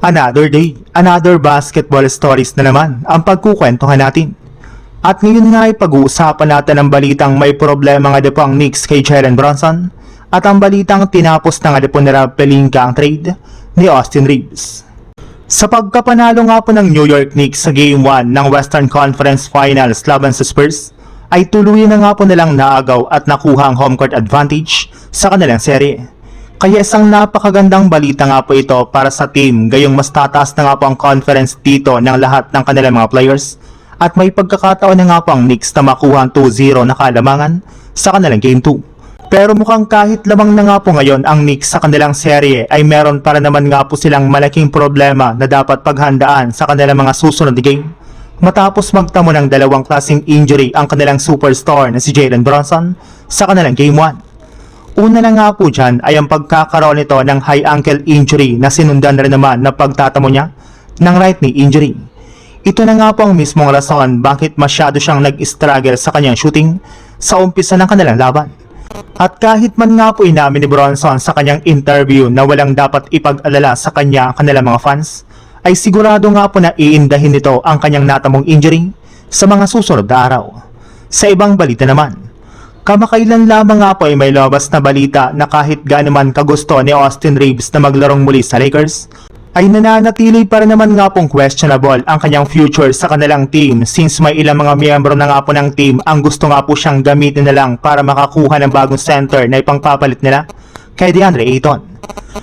Another day, another basketball stories na naman ang pagkukwentuhan natin. At ngayon nga ay pag-uusapan natin ang balitang may problema nga po ang Knicks kay Jalen Brunson at ang balitang tinapos na nga po ni Rob Pelinka ang trade ni Austin Reaves. Sa pagkapanalo nga po ng New York Knicks sa Game 1 ng Western Conference Finals laban sa Spurs, ay tuluyan na nga po nilang naagaw at nakuha ang home court advantage sa kanilang serye. Kaya isang napakagandang balita nga po ito para sa team, gayong mas tataas na nga po ang conference dito ng lahat ng kanilang mga players at may pagkakataon na nga po ang Knicks na makuha ang 2-0 na kalamangan sa kanilang Game 2. Pero mukhang kahit lamang na nga po ngayon ang Knicks sa kanilang serye ay meron para naman nga po silang malaking problema na dapat paghandaan sa kanilang mga susunod na game. Matapos magtamo ng dalawang klaseng injury ang kanilang superstar na si Jalen Brunson sa kanilang Game 1. Una na nga po dyan ay ang pagkakaroon nito ng high ankle injury na sinundan rin naman na pagtatamo niya ng right knee injury. Ito na nga po ang mismong rason bakit masyado siyang nag-struggle sa kanyang shooting sa umpisa ng kanilang laban. At kahit man nga po inamin ni Brunson sa kanyang interview na walang dapat ipag-alala sa kanilang mga fans, ay sigurado nga po na iindahin nito ang kanyang natamong injury sa mga susunod na araw. Sa ibang balita naman, kamakailan lamang nga po ay may lumabas na balita na kahit gaano man kagusto ni Austin Reaves na maglarong muli sa Lakers, ay nananatili pa rin naman nga pong questionable ang kanyang future sa kanilang team since may ilang mga miyembro na nga po ng team ang gusto nga po siyang gamitin na lang para makakuha ng bagong center na ipangpapalit nila kay DeAndre Ayton.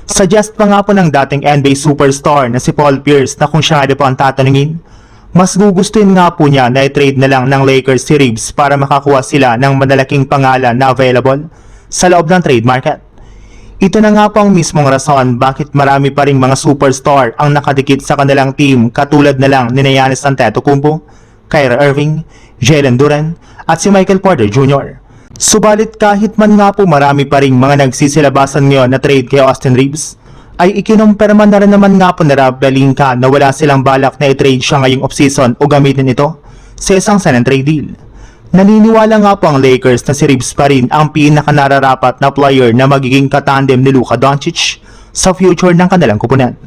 Suggest pa nga po ng dating NBA superstar na si Paul Pierce na kung siya po ang tatanungin, mas gugustuhin nga po niya na i-trade na lang ng Lakers si Reaves para makakuha sila ng madalaking pangalan na available sa loob ng trade market. Ito na nga po ang mismong rason bakit marami pa ring mga superstar ang nakadikit sa kanilang team katulad na lang ni Giannis Antetokounmpo, Kyrie Irving, Jalen Duren at si Michael Porter Jr. Subalit kahit man nga po marami pa ring mga nagsisilabasan ngayon na trade kay Austin Reaves, ay ikinumpirma na rin naman nga po ni Rob Pelinka na wala silang balak na i-trade siya ngayong offseason o gamitin ito sa isang sign and trade deal. Naniniwala nga po ang Lakers na si Reaves pa rin ang pinakanararapat na player na magiging katandem ni Luka Doncic sa future ng kanilang kupunan.